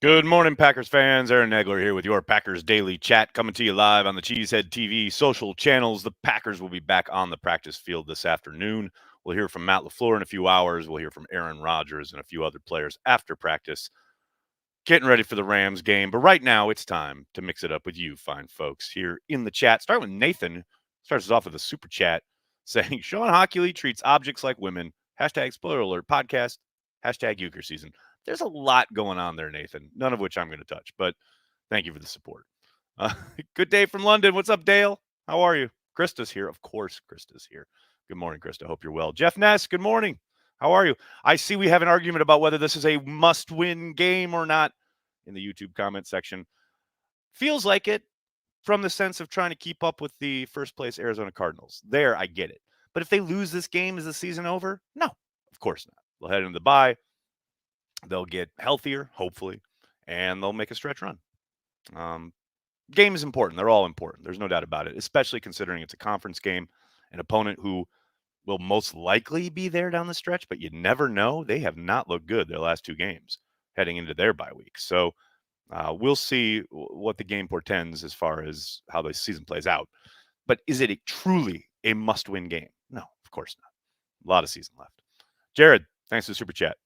Good morning, Packers fans. Aaron Negler here with your Packers Daily Chat, coming to you live on the Cheesehead TV social channels. The Packers will be back on the practice field this afternoon. We'll hear from Matt LaFleur in a few hours. We'll hear from Aaron Rodgers and a few other players after practice, getting ready for the Rams game. But right now, it's time to mix it up with you, fine folks, here in the chat. Starting with Nathan, starts us off with a super chat saying, Sean Hockley treats objects like women. Hashtag spoiler alert podcast. Hashtag euchre season. There's a lot going on there, Nathan, none of which I'm going to touch, but thank you for the support. Uh, good day from London. What's up, Dale? How are you? Krista's here. Of course, Krista's here. Good morning, Krista. Hope you're well. Jeff Ness, good morning. How are you? I see we have an argument about whether this is a must-win game or not in the YouTube comment section. Feels like it from the sense of trying to keep up with the first place Arizona Cardinals. There, I get it. But if they lose this game, is the season over? No, of course not. They'll head into the bye. They'll get healthier, hopefully, and they'll make a stretch run. Game is important. They're all important. There's no doubt about it, especially considering it's a conference game, an opponent who will most likely be there down the stretch, but you never know. They have not looked good their last two games heading into their bye week. So we'll see what the game portends as far as how the season plays out. But is it truly a must-win game? No, of course not. A lot of season left. Jared, thanks for the super chat.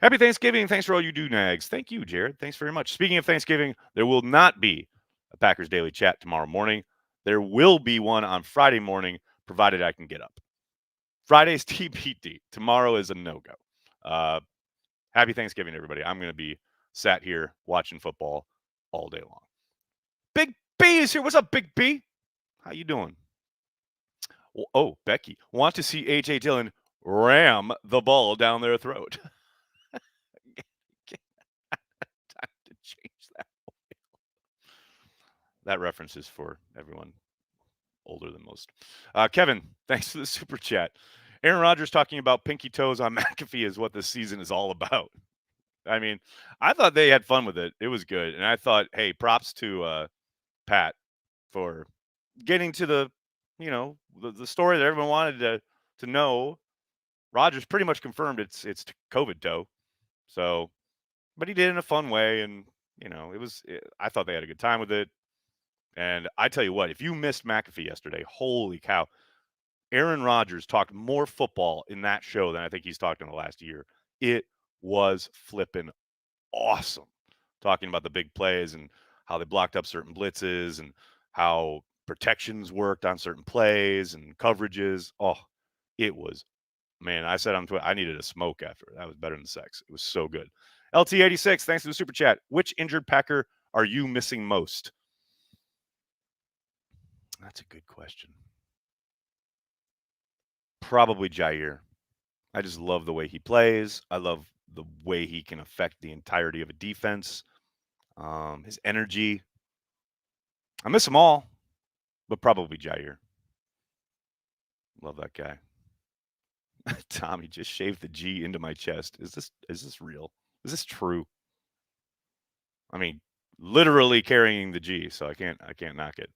Happy Thanksgiving. Thanks for all you do, Nags. Thank you, Jared. Thanks very much. Speaking of Thanksgiving, there will not be a Packers Daily Chat tomorrow morning. There will be one on Friday morning, provided I can get up. Friday's TBD. Tomorrow is a no-go. Happy Thanksgiving, everybody. I'm going to be sat here watching football all day long. Big B is here. What's up, Big B? How you doing? Oh, Becky. Want to see A.J. Dillon ram the ball down their throat. Time to change that. That reference is for everyone older than most. Kevin, thanks for the super chat. Aaron Rodgers talking about pinky toes on McAfee is what this season is all about. I mean, I thought they had fun with it. It was good. And I thought, hey, props to Pat for getting to the story that everyone wanted to know. Rodgers pretty much confirmed it's COVID toe. So, but he did it in a fun way. And, I thought they had a good time with it. And I tell you what, if you missed McAfee yesterday, holy cow. Aaron Rodgers talked more football in that show than I think he's talked in the last year. It was flipping awesome. Talking about the big plays and how they blocked up certain blitzes and how protections worked on certain plays and coverages. Oh, it was, man, I said on Twitter, I needed a smoke after it. That was better than sex. It was so good. LT86, thanks for the super chat. Which injured Packer are you missing most? That's a good question. Probably Jair. I just love the way he plays. I love the way he can affect the entirety of a defense. His energy. I miss them all, but probably Jair. Love that guy. Tommy just shaved the G into my chest. Is this real? Is this true? I mean, literally carrying the G, so I can't knock it.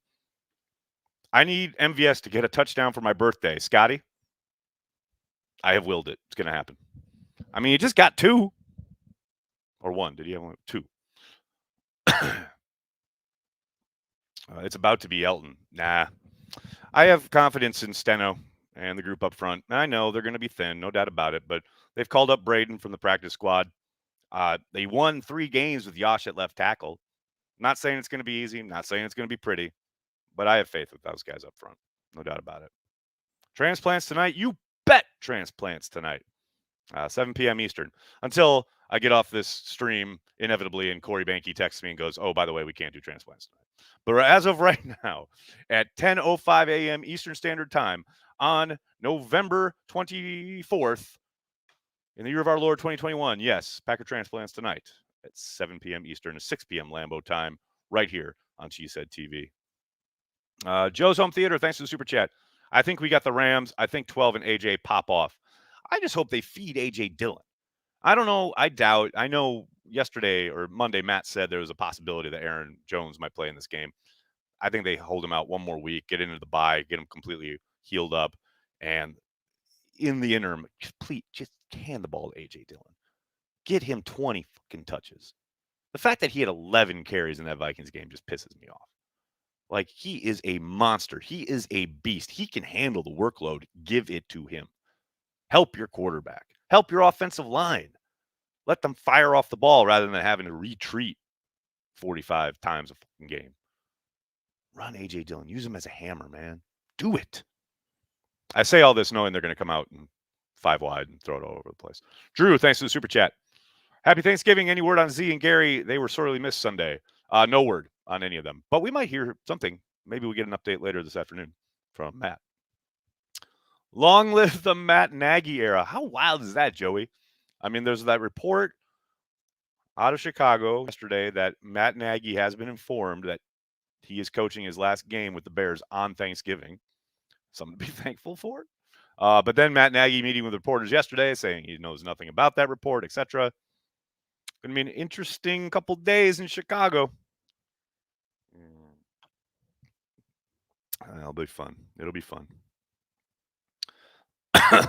I need MVS to get a touchdown for my birthday. Scotty, I have willed it. It's going to happen. I mean, he just got two. Or one. Did he have one? Two. It's about to be Elton. Nah. I have confidence in Steno and the group up front. And I know they're going to be thin, no doubt about it, but they've called up Braden from the practice squad. They won 3 games with Yosh at left tackle. Not saying it's going to be easy. Not saying it's going to be pretty, but I have faith with those guys up front. No doubt about it. Transplants tonight? You bet transplants tonight. 7 p.m. Eastern. Until I get off this stream, inevitably, and Corey Banky texts me and goes, oh, by the way, we can't do transplants tonight. But as of right now, at 10:05 a.m. Eastern Standard Time on November 24th, in the year of our Lord 2021, yes, Packer transplants tonight at 7 p.m. Eastern, 6 p.m. Lambeau time, right here on Cheesehead TV. Joe's Home Theater, thanks for the super chat. I think we got the Rams. I think 12 and AJ pop off. I just hope they feed A.J. Dillon. I don't know. I doubt. I know yesterday or Monday, Matt said there was a possibility that Aaron Jones might play in this game. I think they hold him out one more week, get into the bye, get him completely healed up, and in the interim, just hand the ball to A.J. Dillon. Get him 20 fucking touches. The fact that he had 11 carries in that Vikings game just pisses me off. Like, he is a monster. He is a beast. He can handle the workload. Give it to him. Help your quarterback. Help your offensive line. Let them fire off the ball rather than having to retreat 45 times a fucking game. Run A.J. Dillon. Use him as a hammer, man. Do it. I say all this knowing they're going to come out and 5 wide and throw it all over the place. Drew, thanks for the super chat. Happy Thanksgiving. Any word on Z and Gary? They were sorely missed Sunday. No word on any of them, but we might hear something. Maybe we get an update later this afternoon from Matt. Long live the Matt Nagy era. How wild is that, Joey? I mean, there's that report out of Chicago yesterday that Matt Nagy has been informed that he is coaching his last game with the Bears on Thanksgiving. Something to be thankful for. But then Matt Nagy meeting with reporters yesterday saying he knows nothing about that report, etc. Going to be an interesting couple days in Chicago. It'll be fun. It'll be fun.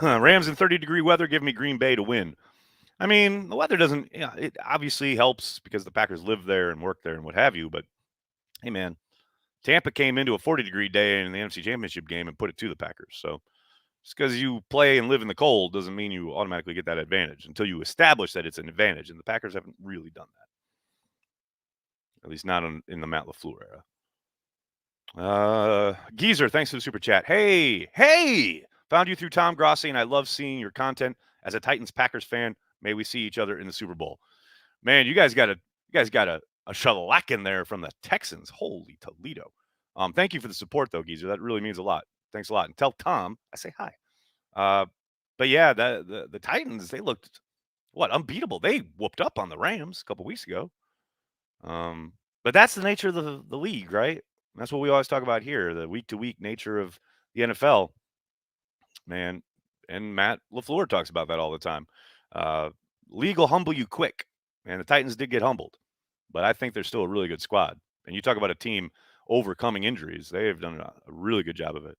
Rams in 30-degree weather give me Green Bay to win. I mean, the weather doesn't, it obviously helps because the Packers live there and work there and what have you. But hey, man, Tampa came into a 40-degree day in the NFC Championship game and put it to the Packers. So just because you play and live in the cold doesn't mean you automatically get that advantage until you establish that it's an advantage. And the Packers haven't really done that. At least not in the Matt LaFleur era. Geezer, thanks for the super chat. Hey, found you through Tom Grossi, and I love seeing your content. As a Titans Packers fan, may we see each other in the Super Bowl. Man, you guys got a shellac in there from the Texans. Holy Toledo. Thank you for the support, though, Geezer. That really means a lot. Thanks a lot. And tell Tom I say hi. But yeah, the Titans, they looked unbeatable. They whooped up on the Rams a couple weeks ago. But that's the nature of the league, right? That's what we always talk about here, the week-to-week nature of the NFL. Man, and Matt LaFleur talks about that all the time. League will humble you quick, and the Titans did get humbled. But I think they're still a really good squad. And you talk about a team overcoming injuries. They have done a really good job of it.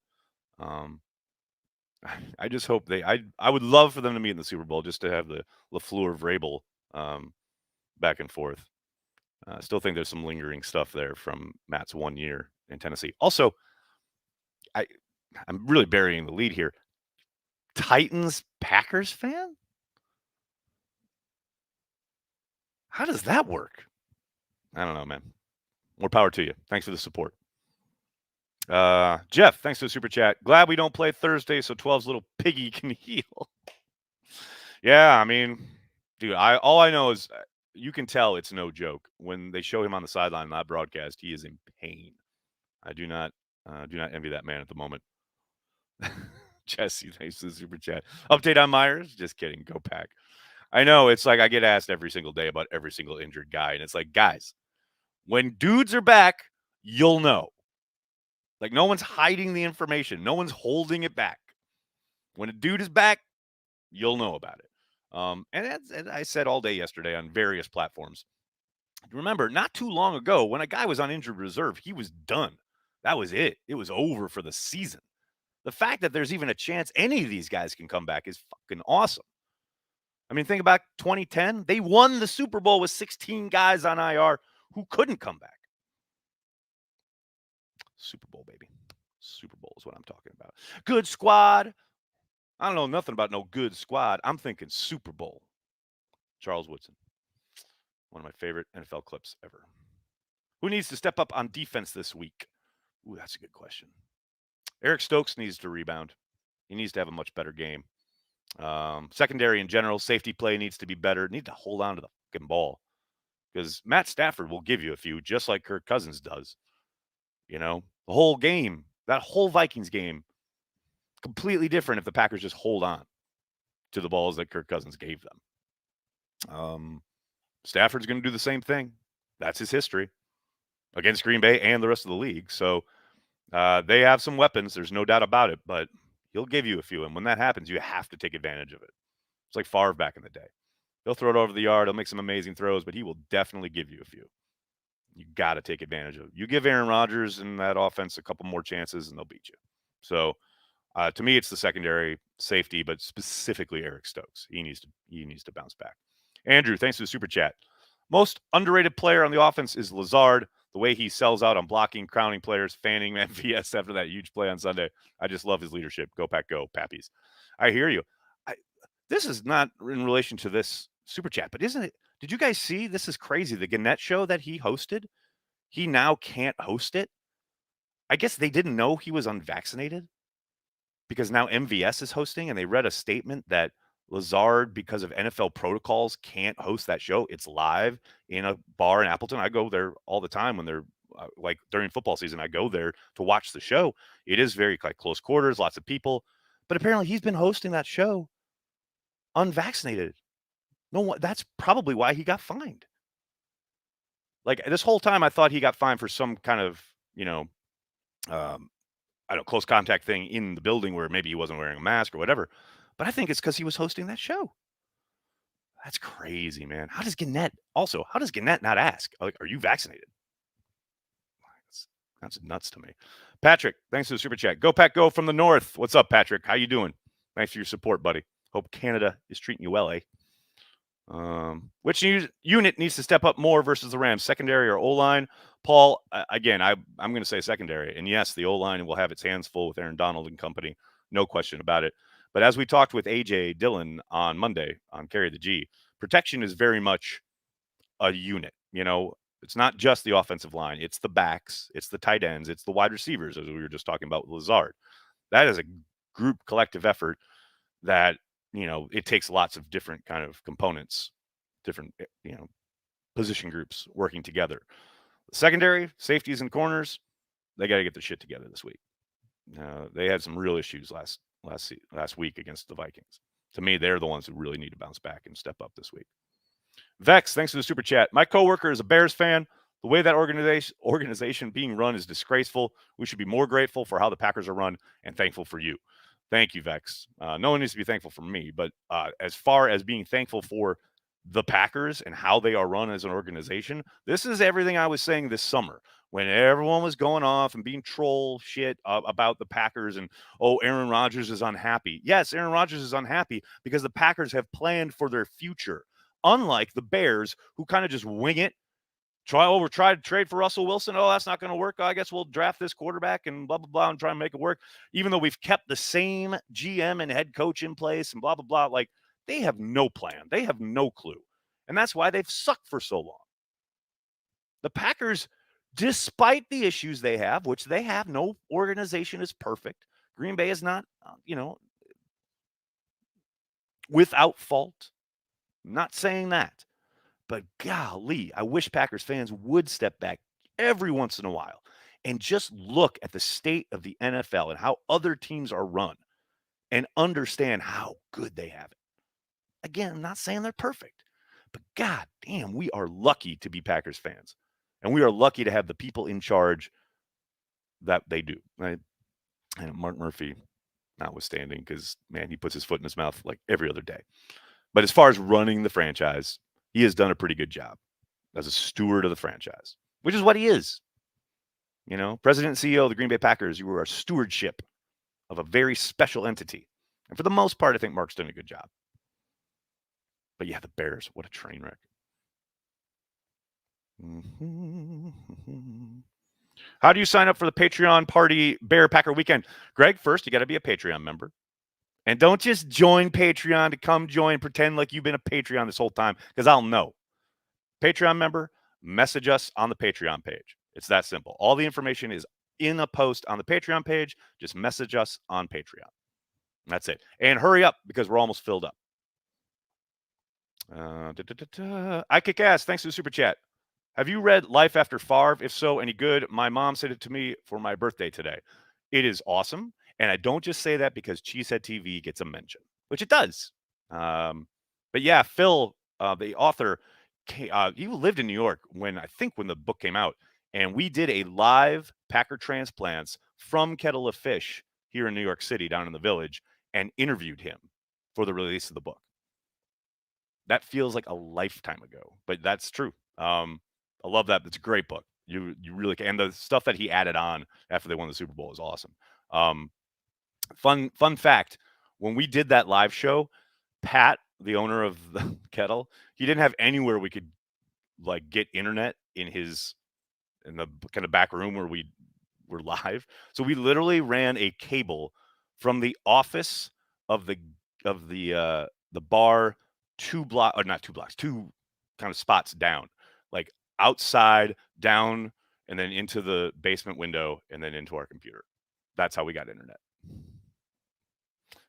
I just hope I would love for them to meet in the Super Bowl just to have the LaFleur-Vrabel back and forth. I still think there's some lingering stuff there from Matt's 1 year in Tennessee. Also, I'm really burying the lead here. Titans Packers fan? How does that work? I don't know, man. More power to you. Thanks for the support. Jeff, thanks for the super chat. Glad we don't play Thursday so 12's little piggy can heal. Yeah, I mean, dude, all I know is you can tell it's no joke. When they show him on the sideline in that broadcast, he is in pain. I do not envy that man at the moment. Jesse, thanks for the super chat. Update on Myers? Just kidding. Go Pack. I know, it's like I get asked every single day about every single injured guy, and it's like, guys, when dudes are back, you'll know. Like, no one's hiding the information. No one's holding it back. When a dude is back, you'll know about it. And as I said all day yesterday on various platforms, remember, not too long ago, when a guy was on injured reserve, he was done. That was it. It was over for the season. The fact that there's even a chance any of these guys can come back is fucking awesome. I mean, think about 2010. They won the Super Bowl with 16 guys on IR who couldn't come back. Super Bowl, baby. Super Bowl is what I'm talking about. Good squad. I don't know nothing about no good squad. I'm thinking Super Bowl. Charles Woodson. One of my favorite NFL clips ever. Who needs to step up on defense this week? Ooh, that's a good question. Eric Stokes needs to rebound. He needs to have a much better game. Secondary in general, safety play needs to be better. Need to hold on to the fucking ball. Because Matt Stafford will give you a few, just like Kirk Cousins does. You know, the whole game, that whole Vikings game, completely different if the Packers just hold on to the balls that Kirk Cousins gave them. Stafford's going to do the same thing. That's his history against Green Bay and the rest of the league. So they have some weapons. There's no doubt about it, but he'll give you a few. And when that happens, you have to take advantage of it. It's like Favre back in the day. He'll throw it over the yard. He'll make some amazing throws, but he will definitely give you a few. You got to take advantage of it. You give Aaron Rodgers and that offense a couple more chances, and they'll beat you. So to me, it's the secondary safety, but specifically Eric Stokes. He needs to bounce back. Andrew, thanks for the super chat. Most underrated player on the offense is Lazard. The way he sells out on blocking, crowning players, fanning MVS after that huge play on Sunday. I just love his leadership. Go Pack, go, Pappies. I hear you. I, this is not in relation to this super chat, but isn't it? Did you guys see? This is crazy. The Gannett show that he hosted, he now can't host it. I guess they didn't know he was unvaccinated because now MVS is hosting, and they read a statement that Lazard, because of NFL protocols, can't host that show. It's live in a bar in Appleton. I go there all the time when they're like during football season. I go there to watch the show. It is very like close quarters, lots of people, but apparently he's been hosting that show unvaccinated. No, that's probably why he got fined. Like this whole time, I thought he got fined for some kind of I don't know, close contact thing in the building where maybe he wasn't wearing a mask or whatever. But I think it's because he was hosting that show. That's crazy, man. How does Gannett not ask? Like, are you vaccinated? That's nuts to me. Patrick, thanks for the super chat. Go Pack, go from the north. What's up, Patrick? How you doing? Thanks for your support, buddy. Hope Canada is treating you well, eh? Which unit needs to step up more versus the Rams, secondary or O-line? Paul, again, I'm going to say secondary. And yes, the O-line will have its hands full with Aaron Donald and company. No question about it. But as we talked with AJ Dillon on Monday on Carry the G, protection is very much a unit. It's not just the offensive line. It's the backs. It's the tight ends. It's the wide receivers, as we were just talking about with Lazard. That is a group collective effort that, it takes lots of different kind of components, different, position groups working together. Secondary, safeties and corners, they got to get their shit together this week. They had some real issues last week against the Vikings. To me, they're the ones who really need to bounce back and step up this week. Vex, thanks for the super chat. My coworker is a Bears fan. The way that organization being run is disgraceful. We should be more grateful for how the Packers are run and thankful for you. Thank you, Vex. No one needs to be thankful for me, but as far as being thankful for the Packers and how they are run as an organization, this is everything I was saying this summer when everyone was going off and being troll shit about the Packers and, Aaron Rodgers is unhappy. Yes, Aaron Rodgers is unhappy because the Packers have planned for their future, unlike the Bears who kind of just wing it. We're trying to trade for Russell Wilson. Oh, that's not going to work. I guess we'll draft this quarterback and blah, blah, blah, and try and make it work. Even though we've kept the same GM and head coach in place and blah, blah, blah. Like, they have no plan. They have no clue. And that's why they've sucked for so long. The Packers, despite the issues they have, which they have, no organization is perfect. Green Bay is not, without fault. I'm not saying that. But golly, I wish Packers fans would step back every once in a while and just look at the state of the NFL and how other teams are run and understand how good they have it. Again, I'm not saying they're perfect, but god damn, we are lucky to be Packers fans. And we are lucky to have the people in charge that they do. Right? And Mark Murphy, notwithstanding, because, man, he puts his foot in his mouth like every other day. But as far as running the franchise, he has done a pretty good job as a steward of the franchise, which is what he is. President and CEO of the Green Bay Packers, you are a stewardship of a very special entity. And for the most part, I think Mark's done a good job. But yeah, the Bears, what a train wreck. How do you sign up for the Patreon party Bear Packer weekend? Greg, first, you got to be a Patreon member. And don't just join Patreon to come join, pretend like you've been a Patreon this whole time, because I'll know. Patreon member, message us on the Patreon page. It's that simple. All the information is in a post on the Patreon page. Just message us on Patreon. That's it. And hurry up because we're almost filled up. I kick ass. Thanks for the super chat. Have you read Life After Favre? If so, any good? My mom sent it to me for my birthday today. It is awesome. And I don't just say that because Cheesehead TV gets a mention, which it does. But yeah, Phil, the author, he lived in New York when the book came out. And we did a live Packer transplants from Kettle of Fish here in New York City, down in the Village, and interviewed him for the release of the book. That feels like a lifetime ago, but that's true. I love that. It's a great book. You really can. And the stuff that he added on after they won the Super Bowl is awesome. Fun fact, when we did that live show, Pat, the owner of the Kettle, he didn't have anywhere we could like get internet in the kind of back room where we were live. So we literally ran a cable from the office of the bar 2 block or not 2 blocks, 2 kind of spots down, like outside, down, and then into the basement window, and then into our computer. That's how we got internet.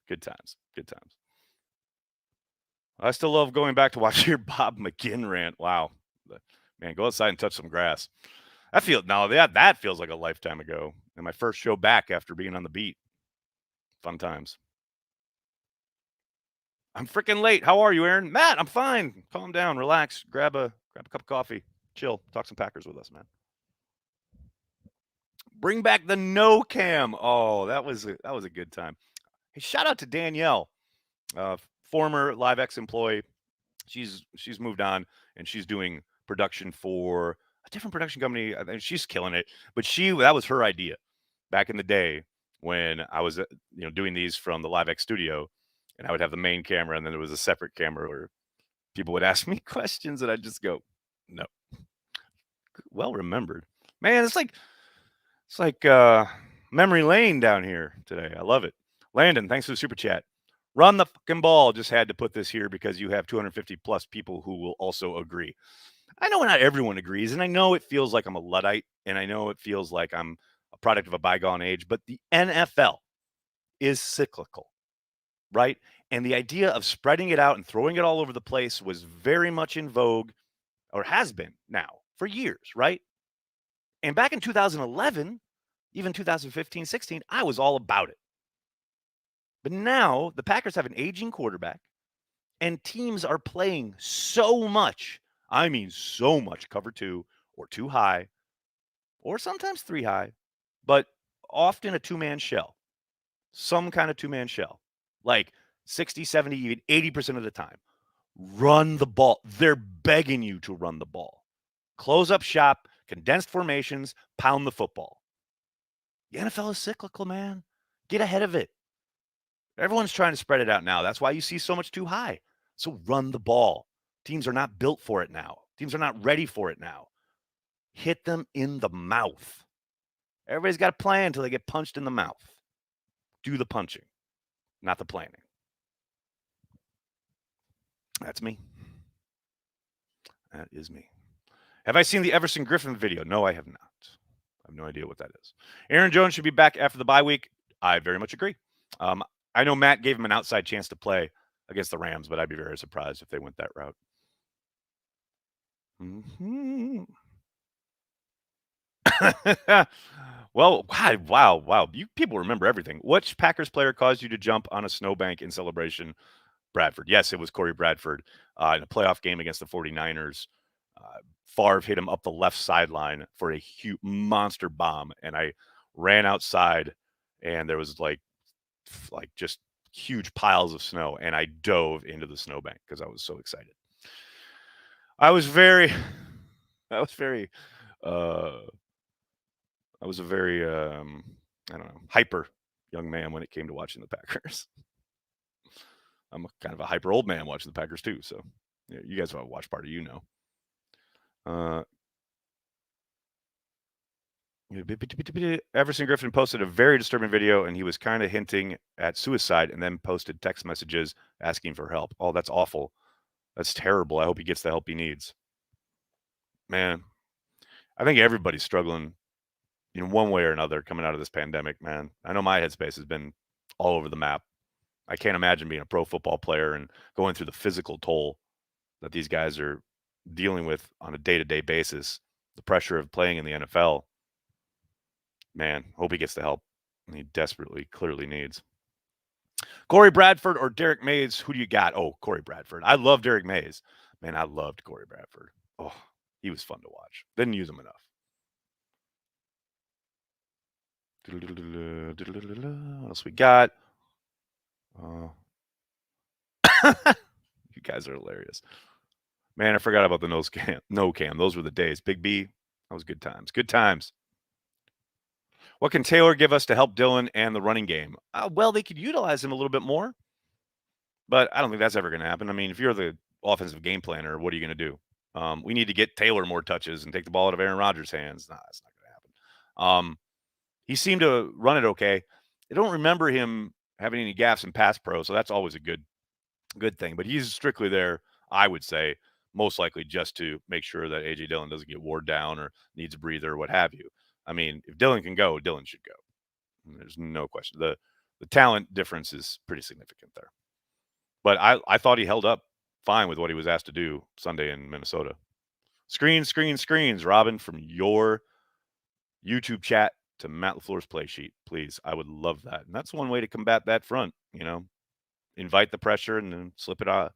Good times. Good times. I still love going back to watch your Bob McGinn rant. Wow. Man, go outside and touch some grass. That feels like a lifetime ago. And my first show back after being on the beat. Fun times. I'm freaking late. How are you, Aaron? Matt, I'm fine. Calm down, relax, grab a cup of coffee, chill, talk some Packers with us, man. Bring back the no cam. Oh, that was a good time. Hey, shout out to Danielle, former LiveX employee. She's moved on and she's doing production for a different production company. I think she's killing it. But that was her idea back in the day when I was doing these from the LiveX studio, and I would have the main camera and then there was a separate camera where people would ask me questions and I'd just go, no. Well remembered. Man, it's like memory lane down here today. I love it. Landon, thanks for the super chat. Run the fucking ball. Just had to put this here because you have 250 plus people who will also agree. I know not everyone agrees, and I know it feels like I'm a Luddite, and I know it feels like I'm a product of a bygone age, but the NFL is cyclical, right? And the idea of spreading it out and throwing it all over the place was very much in vogue, or has been now for years, right? And back in 2011, even 2015, 16, I was all about it. But now the Packers have an aging quarterback, and teams are playing so much. I mean, so much cover 2 or 2 high, or sometimes 3 high, but often a 2-man shell, some kind of 2-man shell, like 60, 70, even 80% of the time. Run the ball. They're begging you to run the ball. Close up shop, condensed formations, pound the football. The NFL is cyclical, man. Get ahead of it. Everyone's trying to spread it out now. That's why you see so much too high. So run the ball. Teams are not built for it now. Teams are not ready for it now. Hit them in the mouth. Everybody's got a plan until they get punched in the mouth. Do the punching, not the planning. That's me. That is me. Have I seen the Everson Griffin video? No, I have not. I have no idea what that is. Aaron Jones should be back after the bye week. I very much agree. I know Matt gave him an outside chance to play against the Rams, but I'd be very surprised if they went that route. Mm-hmm. Well, God, wow. You people remember everything. Which Packers player caused you to jump on a snowbank in celebration? Bradford. Yes, it was Corey Bradford in a playoff game against the 49ers. Favre hit him up the left sideline for a huge monster bomb, and I ran outside, and there was like just huge piles of snow, and I dove into the snowbank because I was so excited. I was a very I don't know, hyper young man when it came to watching the Packers. I'm kind of a hyper old man watching the Packers too. So you guys have a watch party, Everson Griffin posted a very disturbing video, and he was kind of hinting at suicide and then posted text messages asking for help. Oh, that's awful. That's terrible. I hope he gets the help he needs. Man, I think everybody's struggling in one way or another coming out of this pandemic, man. I know my headspace has been all over the map. I can't imagine being a pro football player and going through the physical toll that these guys are dealing with on a day-to-day basis. The pressure of playing in the NFL. Man, hope he gets the help he desperately, clearly needs. Corey Bradford or Derek Mays, who do you got? Oh, Corey Bradford. I love Derek Mays. Man, I loved Corey Bradford. Oh, he was fun to watch. Didn't use him enough. What else we got? You guys are hilarious. Man, I forgot about the no cam. Those were the days. Big B, that was good times. Good times. What can Taylor give us to help Dylan and the running game? Well, they could utilize him a little bit more, but I don't think that's ever going to happen. I mean, if you're the offensive game planner, what are you going to do? We need to get Taylor more touches and take the ball out of Aaron Rodgers' hands. Nah, that's not going to happen. He seemed to run it okay. I don't remember him having any gaffes in pass pro, so that's always a good thing. But he's strictly there, I would say, most likely just to make sure that AJ Dillon doesn't get wore down or needs a breather or what have you. I mean, if Dillon can go, Dillon should go. There's no question. The talent difference is pretty significant there. But I thought he held up fine with what he was asked to do Sunday in Minnesota. Screens, Robin, from your YouTube chat to Matt LaFleur's play sheet, please. I would love that. And that's one way to combat that front, invite the pressure and then slip it out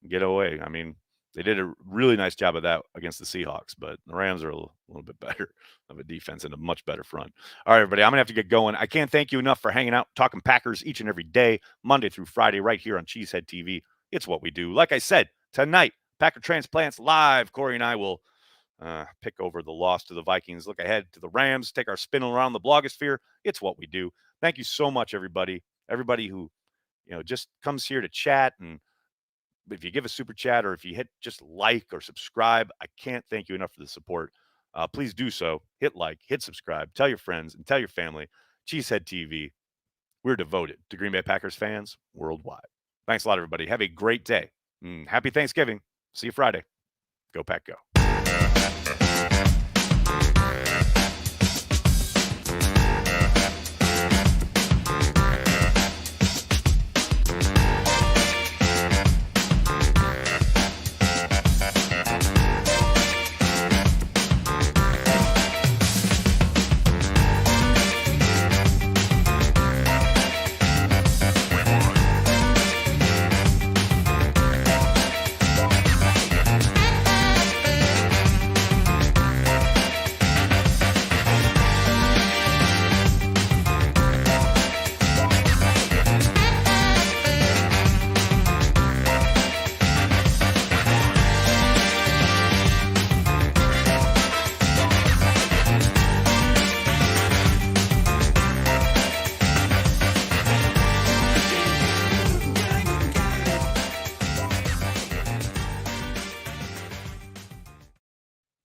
and get away. I mean, they did a really nice job of that against the Seahawks, but the Rams are a little bit better of a defense and a much better front. All right, everybody, I'm going to have to get going. I can't thank you enough for hanging out, talking Packers each and every day, Monday through Friday, right here on Cheesehead TV. It's what we do. Like I said, tonight, Packer Transplants Live. Corey and I will pick over the loss to the Vikings, look ahead to the Rams, take our spin around the blogosphere. It's what we do. Thank you so much, everybody. Everybody who, just comes here to chat. And if you give a super chat or if you hit just like or subscribe, I can't thank you enough for the support. Please do so. Hit like, hit subscribe, tell your friends and tell your family. Cheesehead TV. We're devoted to Green Bay Packers fans worldwide. Thanks a lot, everybody. Have a great day. Happy Thanksgiving. See you Friday. Go Pack Go.